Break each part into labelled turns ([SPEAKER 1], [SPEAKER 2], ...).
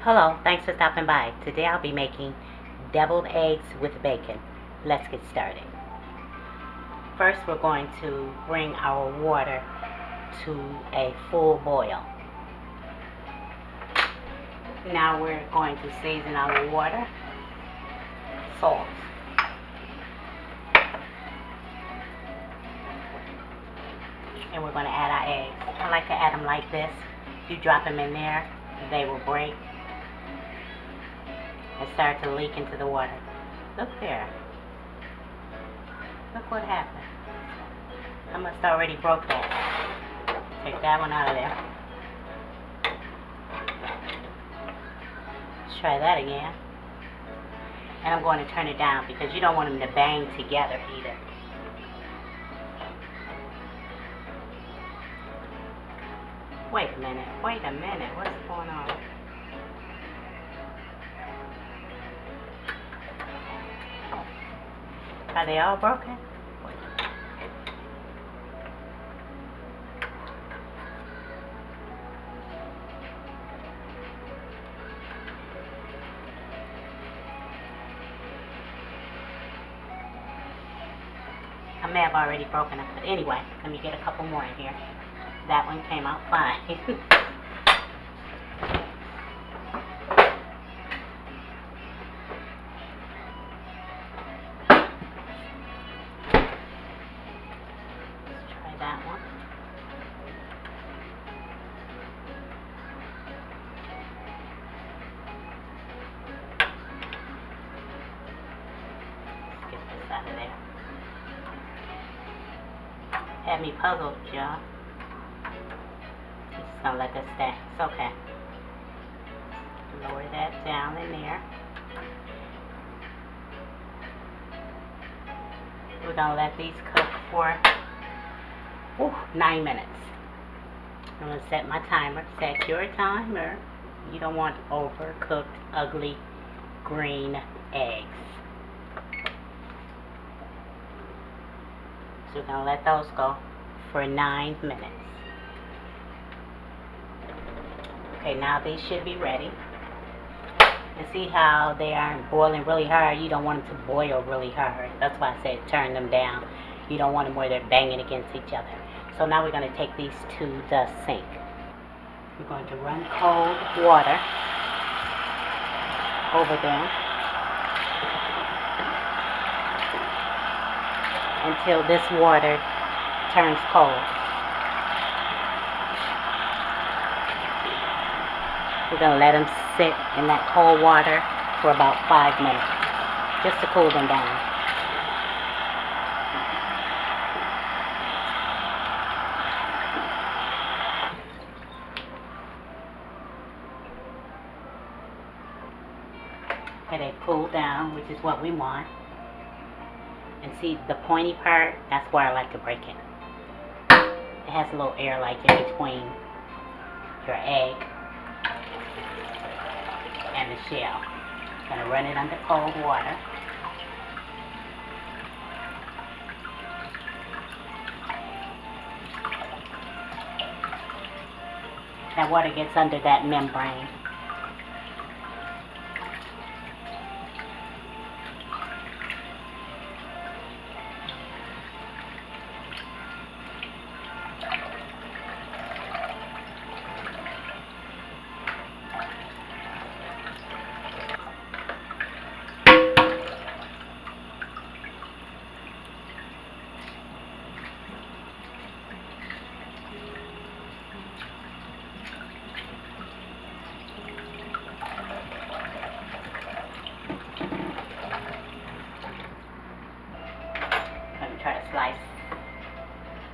[SPEAKER 1] Hello, thanks for stopping by. Today I'll be making deviled eggs with bacon. Let's get started. First we're going to bring our water to a full boil. Now we're going to season our water, salt, and we're going to add our eggs. I like to add them like this. If you drop them in there, they will break and start to leak into the water. Look there. Look what happened. I must already broke that. Take that one out of there. Let's try that again. And I'm going to turn it down because you don't want them to bang together either. Wait a minute, what's going on? Are they all broken? I may have already broken them, but anyway, let me get a couple more in here. That one came out fine. That one. Let's get this out of there. Had me puzzled, y'all. I'm just gonna let this stay. It's okay. Lower that down in there. We're gonna let these cook for 9 minutes. I'm going to set my timer. Set your timer. You don't want overcooked, ugly, green eggs. So we're going to let those go for 9 minutes. Okay, now these should be ready. And see how they aren't boiling really hard? You don't want them to boil really hard. That's why I said turn them down. You don't want them where they're banging against each other. So now we're going to take these to the sink. We're going to run cold water over them until this water turns cold. We're going to let them sit in that cold water for about 5 minutes, just to cool them down. Okay, they cool down, which is what we want. And see the pointy part, that's where I like to break it. It has a little air like in between your egg and the shell. Gonna run it under cold water. That water gets under that membrane. Try to slice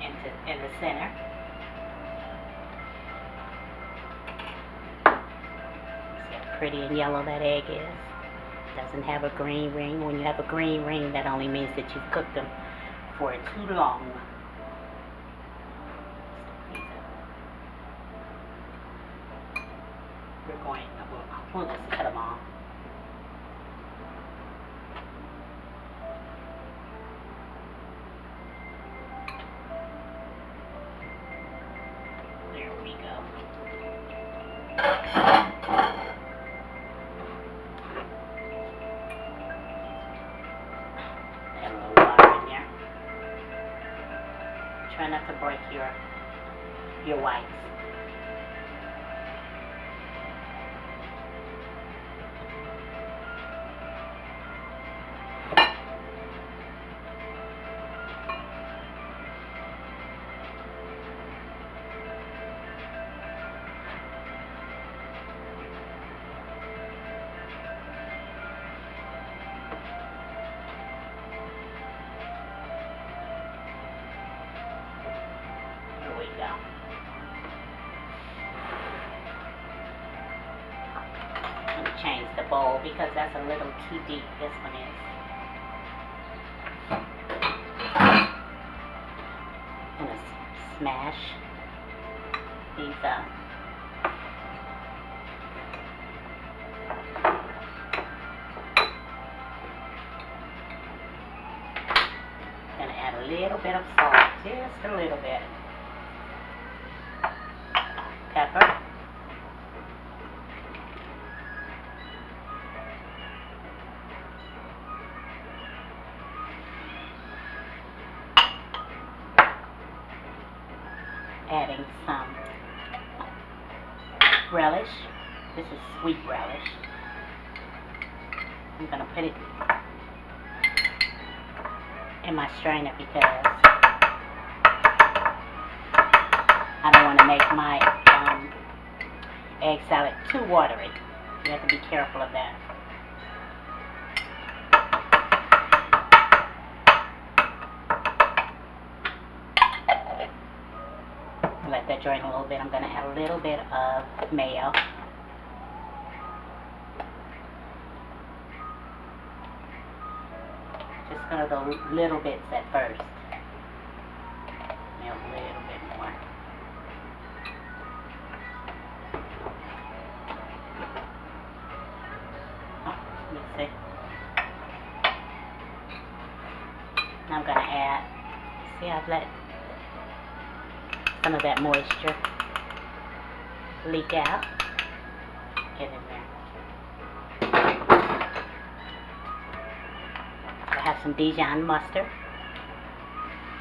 [SPEAKER 1] in the center. See how pretty and yellow that egg is. Doesn't have a green ring. When you have a green ring, that only means that you've cooked them for too long. We'll just cut them off. There we go. break your whites. Change the bowl because that's a little too deep. This one is. I'm gonna smash these up. Gonna add a little bit of salt, just a little bit. Pepper. Adding some relish. This is sweet relish. I'm going to put it in my strainer because I don't want to make my egg salad too watery. You have to be careful of that. Let that drain a little bit. I'm going to add a little bit of mayo. Just going to go little bits at first. Maybe a little bit more. Oh, let me see. Now I'm going to add, see, I've let some of that moisture leak out. Get in there. I have some Dijon mustard.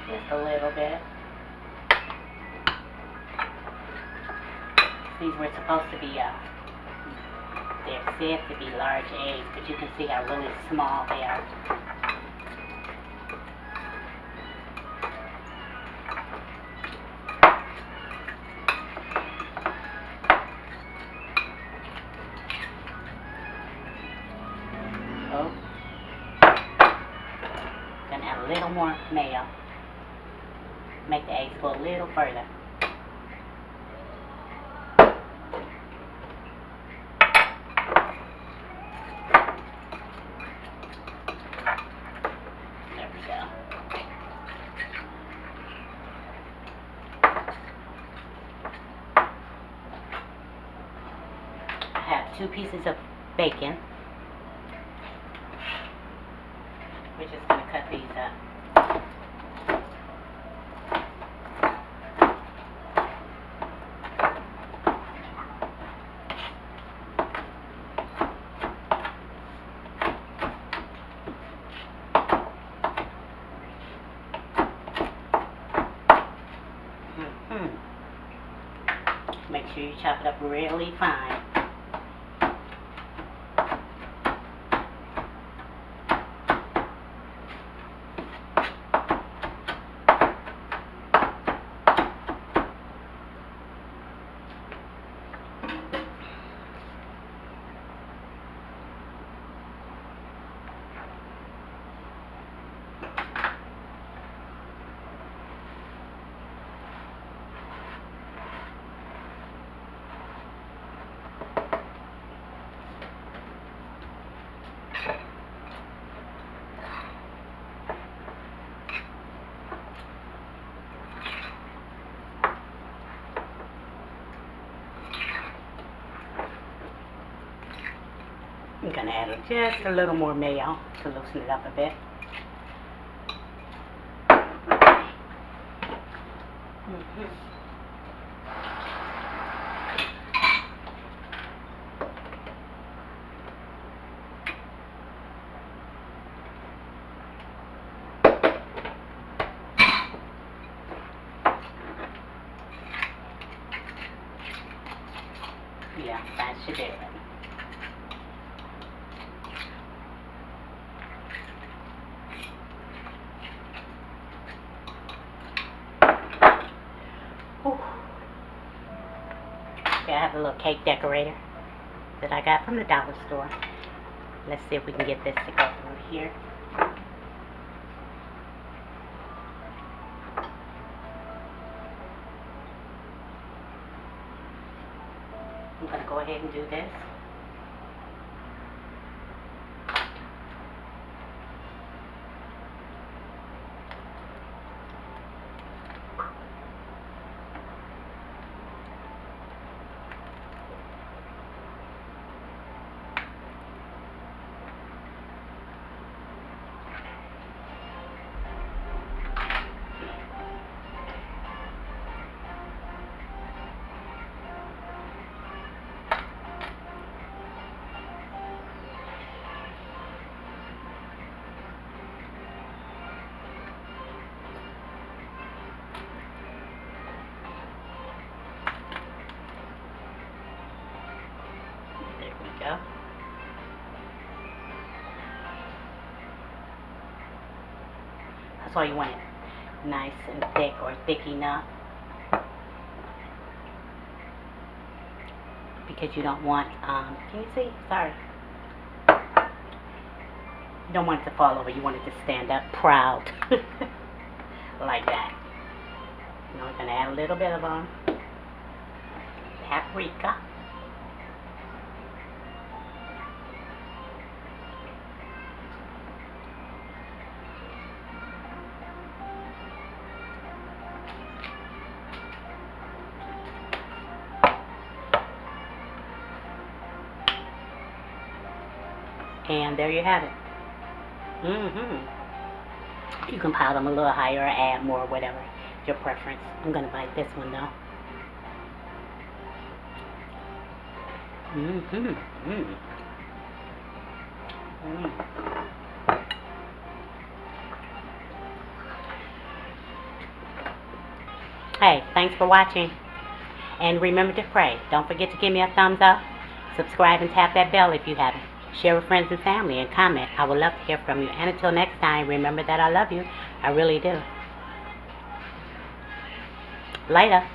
[SPEAKER 1] Just a little bit. These were supposed to be, they're said to be large eggs, but you can see how really small they are. Gonna add a little more mayo. Make the eggs go a little further. There we go. I have 2 pieces of bacon. We're just going to cut these up. Make sure you chop it up really fine. I'm going to add just a little more mayo to loosen it up a bit. Yeah, that should do it. Whew. Okay, I have a little cake decorator that I got from the dollar store. Let's see if we can get this to go through here. I'm going to go ahead and do this. There we go. That's why you want it nice and thick, or thick enough, because you don't want, can you see? Sorry. You don't want it to fall over. You want it to stand up proud. Like that. Now we're going to add a little bit of paprika. And there you have it. You can pile them a little higher or add more, whatever your preference. I'm going to bite this one though. Hey, thanks for watching. And remember to pray. Don't forget to give me a thumbs up. Subscribe and tap that bell if you haven't. Share with friends and family and comment. I would love to hear from you. And until next time, remember that I love you. I really do. Later.